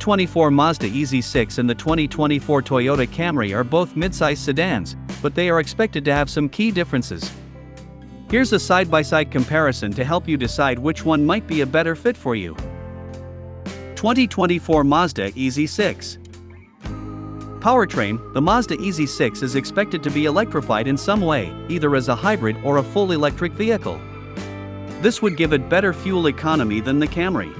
2024 Mazda EZ-6 and the 2024 Toyota Camry are both midsize sedans, but they are expected to have some key differences. Here's a side-by-side comparison to help you decide which one might be a better fit for you. 2024 Mazda EZ-6. Powertrain: the Mazda EZ-6 is expected to be electrified in some way, either as a hybrid or a full electric vehicle. This would give it better fuel economy than the Camry.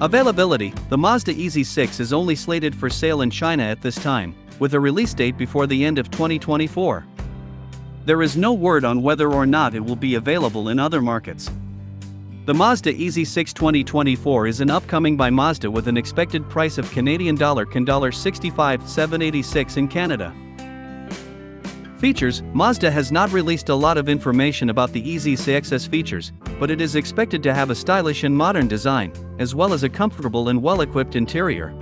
Availability: the Mazda EZ-6 is only slated for sale in China at this time, with a release date before the end of 2024. There is no word on whether or not it will be available in other markets. The Mazda EZ-6 2024 is an upcoming by Mazda with an expected price of Canadian dollar $65,786 in Canada. Features: Mazda has not released a lot of information about the EZ-6's features, but it is expected to have a stylish and modern design, as well as a comfortable and well-equipped interior.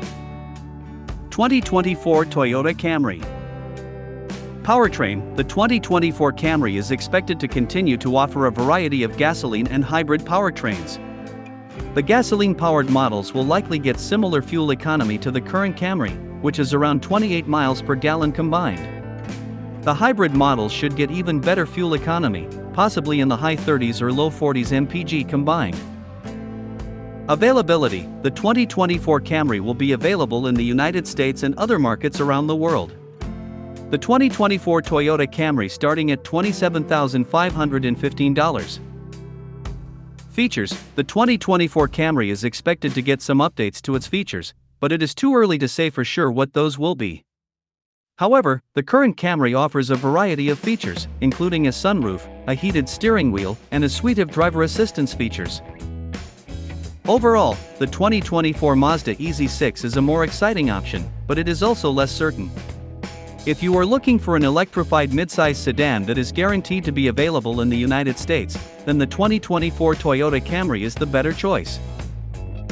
2024 Toyota Camry. Powertrain: the 2024 Camry is expected to continue to offer a variety of gasoline and hybrid powertrains. The gasoline-powered models will likely get similar fuel economy to the current Camry, which is around 28 miles per gallon combined. The hybrid models should get even better fuel economy, possibly in the high 30s or low 40s mpg combined. Availability: the 2024 Camry will be available in the United States and other markets around the world. The 2024 Toyota Camry starting at $27,515. Features: the 2024 Camry is expected to get some updates to its features, but it is too early to say for sure what those will be. However, the current Camry offers a variety of features, including a sunroof, a heated steering wheel, and a suite of driver assistance features. Overall, the 2024 Mazda EZ-6 is a more exciting option, but it is also less certain. If you are looking for an electrified midsize sedan that is guaranteed to be available in the United States, then the 2024 Toyota Camry is the better choice.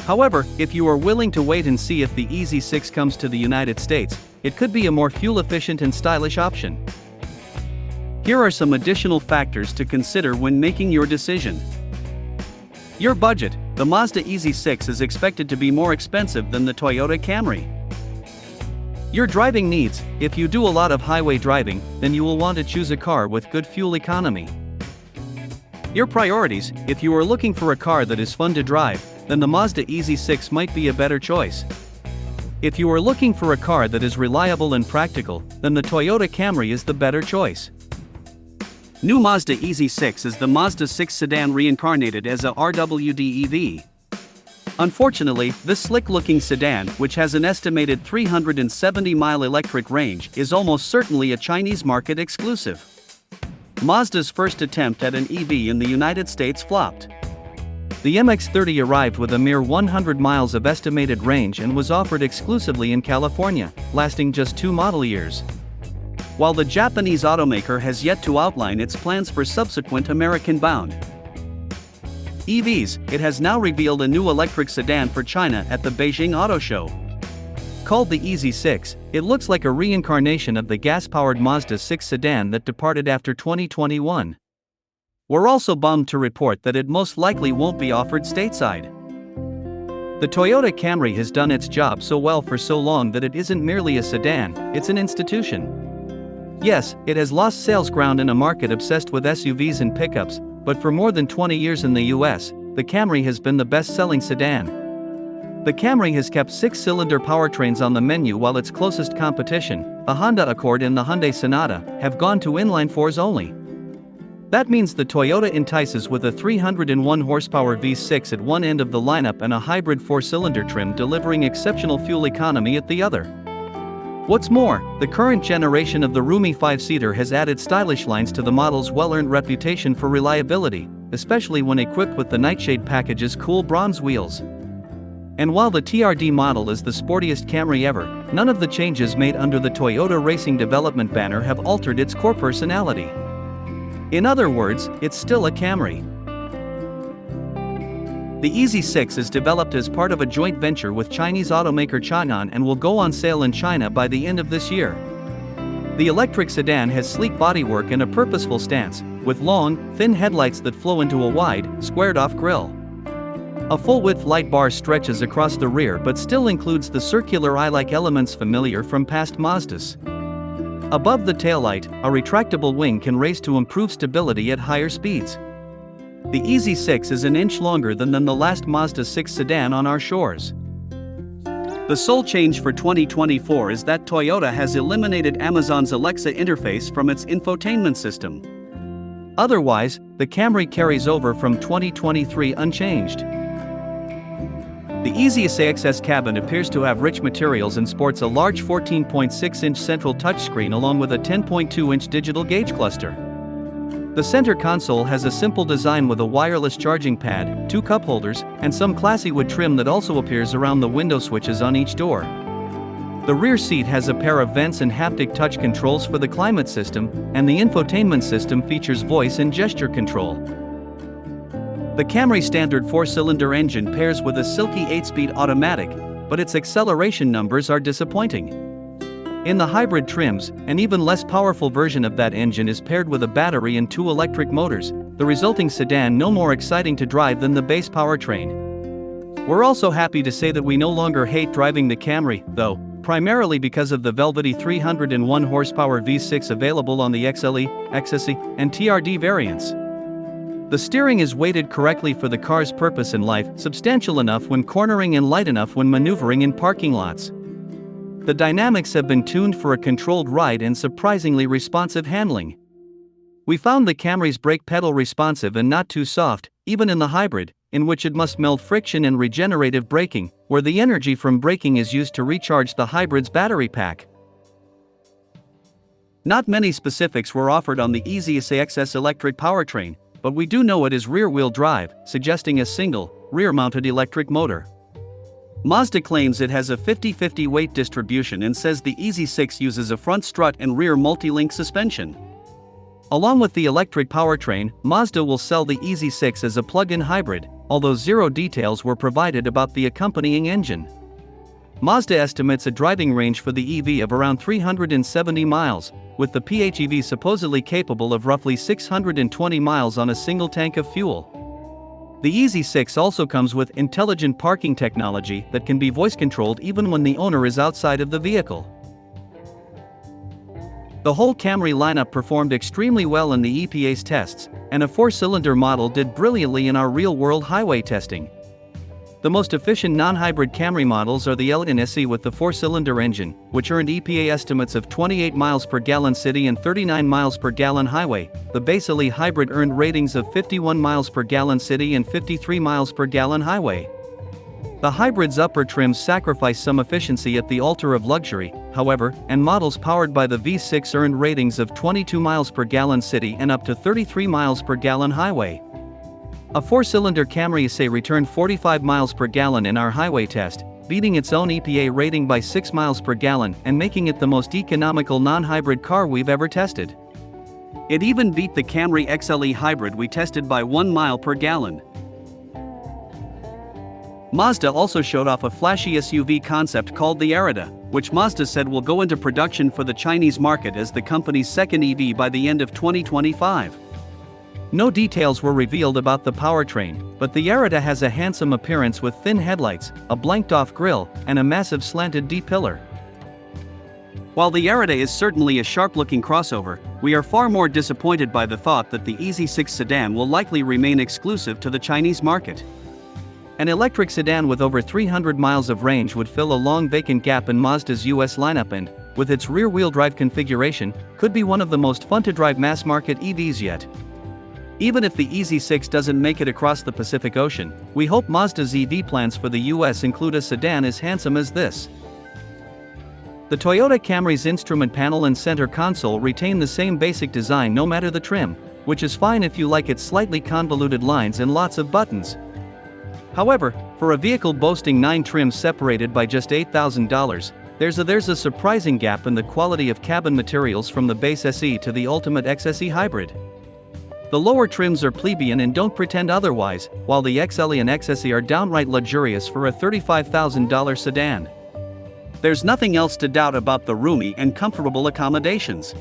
However, if you are willing to wait and see if the EZ-6 comes to the United States, it could be a more fuel-efficient and stylish option. Here are some additional factors to consider when making your decision. Your budget: the Mazda EZ-6 is expected to be more expensive than the Toyota Camry. Your driving needs: if you do a lot of highway driving, then you will want to choose a car with good fuel economy. Your priorities: if you are looking for a car that is fun to drive, then the Mazda EZ-6 might be a better choice. If you are looking for a car that is reliable and practical, then the Toyota Camry is the better choice. New Mazda EZ-6 is the Mazda 6 sedan reincarnated as a RWD EV. Unfortunately, this slick-looking sedan, which has an estimated 370-mile electric range, is almost certainly a Chinese market exclusive. Mazda's first attempt at an EV in the United States flopped. The MX-30 arrived with a mere 100 miles of estimated range and was offered exclusively in California, lasting just 2 model years. While the Japanese automaker has yet to outline its plans for subsequent American-bound EVs, it has now revealed a new electric sedan for China at the Beijing Auto Show. Called the EZ-6, it looks like a reincarnation of the gas-powered Mazda 6 sedan that departed after 2021. We're also bummed to report that it most likely won't be offered stateside. The Toyota Camry has done its job so well for so long that it isn't merely a sedan, it's an institution. Yes, it has lost sales ground in a market obsessed with SUVs and pickups, but for more than 20 years in the US, the Camry has been the best-selling sedan. The Camry has kept 6-cylinder powertrains on the menu while its closest competition, the Honda Accord and the Hyundai Sonata, have gone to inline-fours only. That means the Toyota entices with a 301 horsepower V6 at one end of the lineup and a hybrid 4-cylinder trim delivering exceptional fuel economy at the other. What's more, the current generation of the roomy 5-seater has added stylish lines to the model's well-earned reputation for reliability, especially when equipped with the Nightshade package's cool bronze wheels. And while the TRD model is the sportiest Camry ever, none of the changes made under the Toyota Racing Development banner have altered its core personality. In other words, it's still a Camry. The EZ-6 is developed as part of a joint venture with Chinese automaker Changan and will go on sale in China by the end of this year. The electric sedan has sleek bodywork and a purposeful stance, with long, thin headlights that flow into a wide, squared-off grille. A full-width light bar stretches across the rear but still includes the circular eye-like elements familiar from past Mazdas. Above the taillight, a retractable wing can raise to improve stability at higher speeds. The EZ-6 is an inch longer than the last Mazda 6 sedan on our shores. The sole change for 2024 is that Toyota has eliminated Amazon's Alexa interface from its infotainment system. Otherwise, the Camry carries over from 2023 unchanged. The EZ-6's cabin appears to have rich materials and sports a large 14.6-inch central touchscreen along with a 10.2-inch digital gauge cluster. The center console has a simple design with a wireless charging pad, 2 cup holders, and some classy wood trim that also appears around the window switches on each door. The rear seat has a pair of vents and haptic touch controls for the climate system, and the infotainment system features voice and gesture control. The Camry standard 4-cylinder engine pairs with a silky 8-speed automatic, but its acceleration numbers are disappointing. In the hybrid trims, an even less powerful version of that engine is paired with a battery and 2 electric motors, the resulting sedan no more exciting to drive than the base powertrain. We're also happy to say that we no longer hate driving the Camry, though, primarily because of the velvety 301 horsepower V6 available on the XLE, XSE, and TRD variants. The steering is weighted correctly for the car's purpose in life, substantial enough when cornering and light enough when maneuvering in parking lots. The dynamics have been tuned for a controlled ride and surprisingly responsive handling. We found the Camry's brake pedal responsive and not too soft, even in the hybrid, in which it must meld friction and regenerative braking, where the energy from braking is used to recharge the hybrid's battery pack. Not many specifics were offered on the EZ-6's electric powertrain, but we do know it is rear-wheel drive, suggesting a single, rear-mounted electric motor. Mazda claims it has a 50-50 weight distribution and says the EZ-6 uses a front strut and rear multi-link suspension. Along with the electric powertrain, Mazda will sell the EZ-6 as a plug-in hybrid, although zero details were provided about the accompanying engine. Mazda estimates a driving range for the EV of around 370 miles, with the PHEV supposedly capable of roughly 620 miles on a single tank of fuel. The EZ-6 also comes with intelligent parking technology that can be voice-controlled even when the owner is outside of the vehicle. The whole Camry lineup performed extremely well in the EPA's tests, and a 4-cylinder model did brilliantly in our real-world highway testing. The most efficient non-hybrid Camry models are the L SE with the 4-cylinder engine, which earned EPA estimates of 28 miles per gallon city and 39 miles per gallon highway. The base LE hybrid earned ratings of 51 miles per gallon city and 53 miles per gallon highway. The hybrid's upper trims sacrifice some efficiency at the altar of luxury, however, and models powered by the V6 earned ratings of 22 miles per gallon city and up to 33 miles per gallon highway. A 4-cylinder Camry EZ returned 45 miles per gallon in our highway test, beating its own EPA rating by 6 miles per gallon and making it the most economical non-hybrid car we've ever tested. It even beat the Camry XLE hybrid we tested by 1 mile per gallon. Mazda also showed off a flashy SUV concept called the Arida, which Mazda said will go into production for the Chinese market as the company's second EV by the end of 2025. No details were revealed about the powertrain, but the Arida has a handsome appearance with thin headlights, a blanked-off grille, and a massive slanted D-pillar. While the Arida is certainly a sharp-looking crossover, we are far more disappointed by the thought that the EZ-6 sedan will likely remain exclusive to the Chinese market. An electric sedan with over 300 miles of range would fill a long vacant gap in Mazda's US lineup and, with its rear-wheel drive configuration, could be one of the most fun-to-drive mass-market EVs yet. Even if the EZ-6 doesn't make it across the Pacific Ocean, we hope Mazda's EV plans for the US include a sedan as handsome as this. The Toyota Camry's instrument panel and center console retain the same basic design no matter the trim, which is fine if you like its slightly convoluted lines and lots of buttons. However, for a vehicle boasting 9 trims separated by just $8,000, there's a surprising gap in the quality of cabin materials from the base SE to the ultimate XSE hybrid. The lower trims are plebeian and don't pretend otherwise, while the XLE and XSE are downright luxurious for a $35,000 sedan. There's nothing else to doubt about the roomy and comfortable accommodations.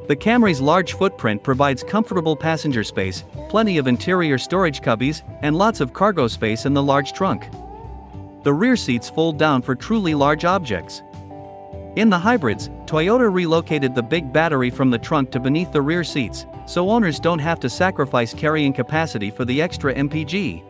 The Camry's large footprint provides comfortable passenger space, plenty of interior storage cubbies, and lots of cargo space in the large trunk. The rear seats fold down for truly large objects. In the hybrids, Toyota relocated the big battery from the trunk to beneath the rear seats, so owners don't have to sacrifice carrying capacity for the extra MPG.